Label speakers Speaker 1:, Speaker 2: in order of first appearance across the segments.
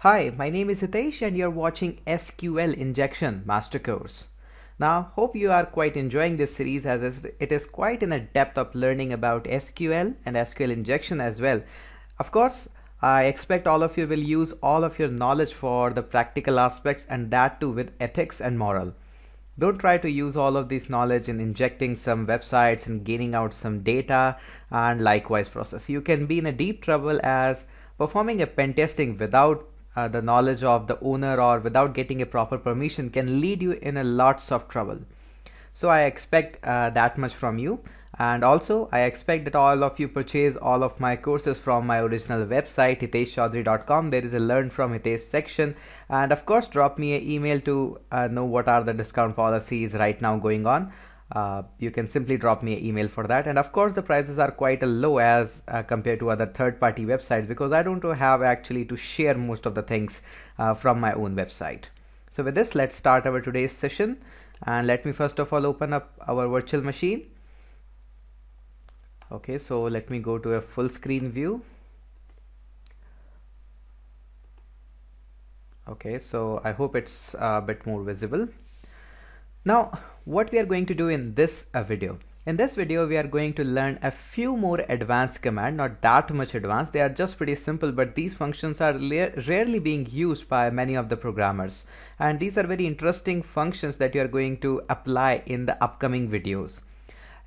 Speaker 1: Hi, my name is Hitesh and you're watching SQL Injection Master Course. Now, hope you are quite enjoying this series as it is quite in a depth of learning about SQL and SQL injection as well. Of course, I expect all of you will use all of your knowledge for the practical aspects and that too with ethics and moral. Don't try to use all of this knowledge in injecting some websites and gaining out some data and likewise process. You can be in a deep trouble as performing a pen testing without the knowledge of the owner or without getting a proper permission can lead you in a lots of trouble. So I expect that much from you, and also I expect that all of you purchase all of my courses from my original website hiteshchaudhary.com. There is a learn from Hitesh section, and of course drop me an email to know what are the discount policies right now going on. You can simply drop me an email for that, and of course the prices are quite low as compared to other third-party websites because I don't have actually to share most of the things from my own website. So with this, let's start our today's session, and let me first of all open up our virtual machine. Okay, so let me go to a full screen view. Okay, so I hope it's a bit more visible. Now, what we are going to do in this video. In this video, we are going to learn a few more advanced commands, not that much advanced. They are just pretty simple, but these functions are rarely being used by many of the programmers. And these are very interesting functions that you are going to apply in the upcoming videos.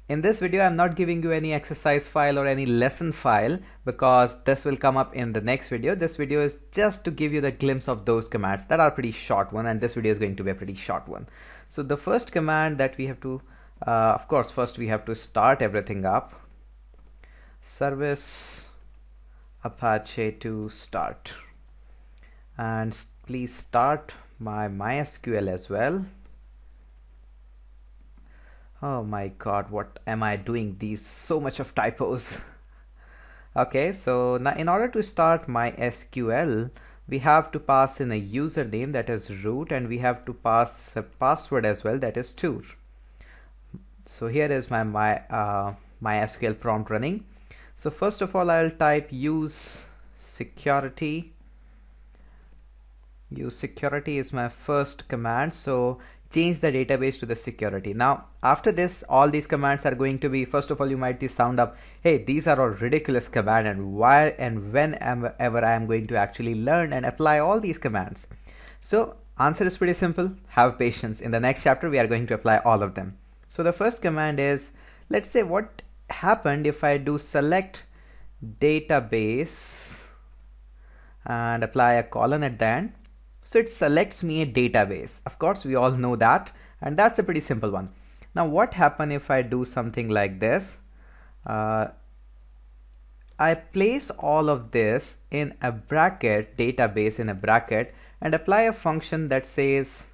Speaker 1: In this video, I'm not giving you any exercise file or any lesson file because this will come up in the next video. This video is just to give you the glimpse of those commands that are pretty short one, and this video is going to be a pretty short one. So the first command that we have to, of course, first we have to start everything up. Service Apache to start. And please start my MySQL as well. Oh my god, what am I doing? These so much of typos. Okay, so now in order to start MySQL, we have to pass in a username that is root, and we have to pass a password as well that is tour. So here is my MySQL prompt running. So first of all, I'll type use security. Use security is my first command. So change the database to the security. Now after this, all these commands are going to be, first of all, you might sound up, hey, these are all ridiculous commands, and why and whenever I am going to actually learn and apply all these commands. So answer is pretty simple. Have patience. In the next chapter, we are going to apply all of them. So the first command is, let's say what happened if I do select database and apply a colon at the end. So it selects me a database. Of course, we all know that, and that's a pretty simple one. Now what happens if I do something like this? I place all of this in a bracket, database in a bracket, and apply a function that says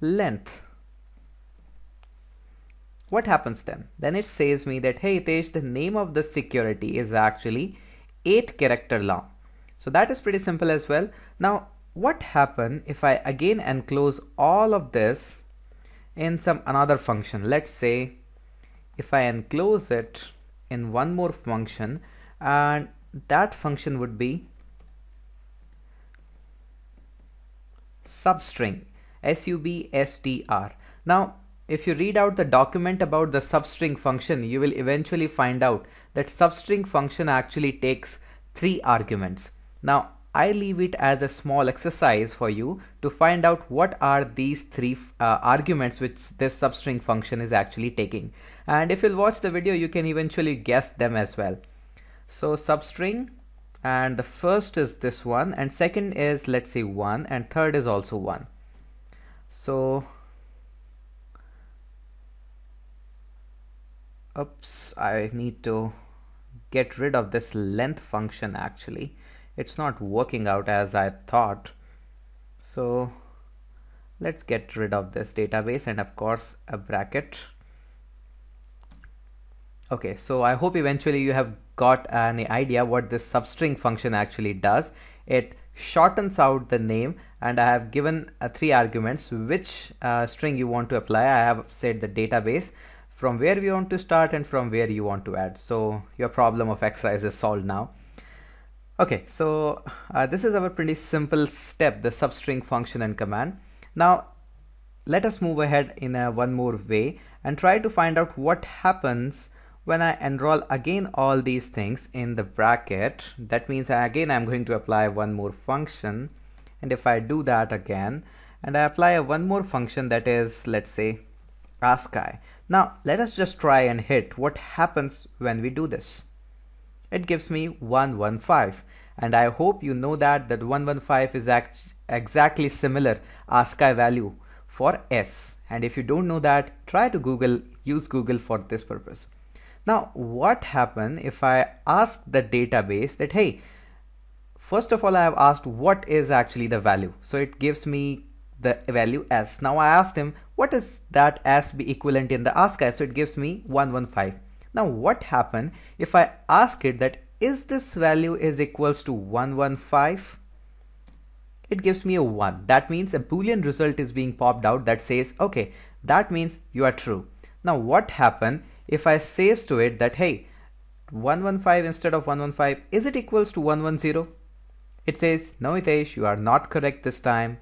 Speaker 1: length. What happens then? Then it says me that, hey Hitesh, the name of the security is actually 8 character long. So that is pretty simple as well. Now what happens if I again enclose all of this in some another function? Let's say if I enclose it in one more function, and that function would be substring, substr. Now if you read out the document about the substring function, you will eventually find out that substring function actually takes 3 arguments. Now I leave it as a small exercise for you to find out what are these 3 arguments which this substring function is actually taking. And if you'll watch the video, you can eventually guess them as well. So substring, and the first is this one, and second is, let's say, 1, and third is also 1. So oops, I need to get rid of this length function. Actually, it's not working out as I thought. So let's get rid of this database and of course a bracket. Okay, so I hope eventually you have got an idea what this substring function actually does. It shortens out the name, and I have given 3 arguments which string you want to apply. I have said the database, from where we want to start and from where you want to add. So your problem of exercise is solved now. Okay, so this is our pretty simple step, the substring function and command. Now let us move ahead in one more way and try to find out what happens when I enroll again all these things in the bracket. That means again I'm going to apply one more function, and if I do that again and I apply a one more function, that is, let's say, ASCII. Now let us just try and hit what happens when we do this. It gives me 115, and I hope you know that 115 is exactly similar ASCII value for S, and if you don't know that, try to use Google for this purpose. Now what happens if I ask the database that, hey, first of all I have asked what is actually the value, so it gives me the value S. Now I asked him what is that S be equivalent in the ASCII, so it gives me 115. Now what happens if I ask it that is this value is equals to 115? It gives me a 1. That means a Boolean result is being popped out that says, okay, that means you are true. Now what happens if I says to it that, hey, 115 instead of 115, is it equals to 110? It says, no Hitesh, you are not correct this time.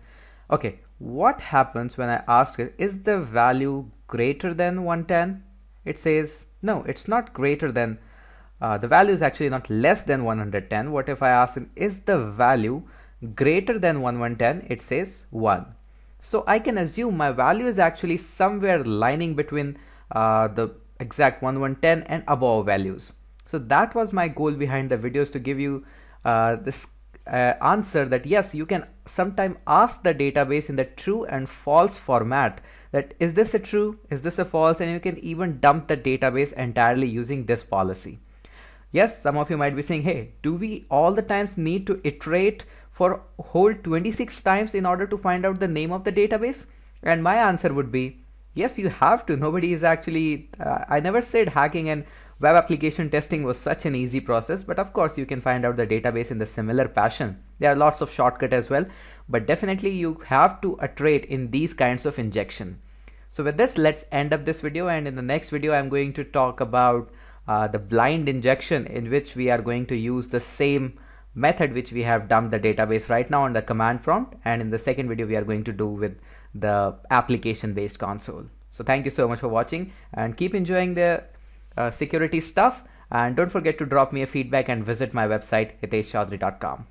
Speaker 1: Okay, what happens when I ask it, is the value greater than 110? It says, no, it's not greater than, the value is actually not less than 110. What if I ask it, is the value greater than 110? It says 1. So I can assume my value is actually somewhere lining between the exact 1110 and above values. So that was my goal behind the videos, to give you this answer that yes, you can sometime ask the database in the true and false format that is this a true, is this a false, and you can even dump the database entirely using this policy. Yes, some of you might be saying, hey, do we all the times need to iterate for whole 26 times in order to find out the name of the database? And my answer would be, yes, you have to. Nobody is actually, I never said hacking and web application testing was such an easy process, but of course you can find out the database in the similar fashion. There are lots of shortcuts as well, but definitely you have to iterate in these kinds of injection. So with this, let's end up this video, and in the next video I'm going to talk about the blind injection, in which we are going to use the same method which we have dumped the database right now on the command prompt, and in the second video we are going to do with the application based console. So thank you so much for watching, and keep enjoying the security stuff, and don't forget to drop me a feedback and visit my website hiteshchaudhary.com.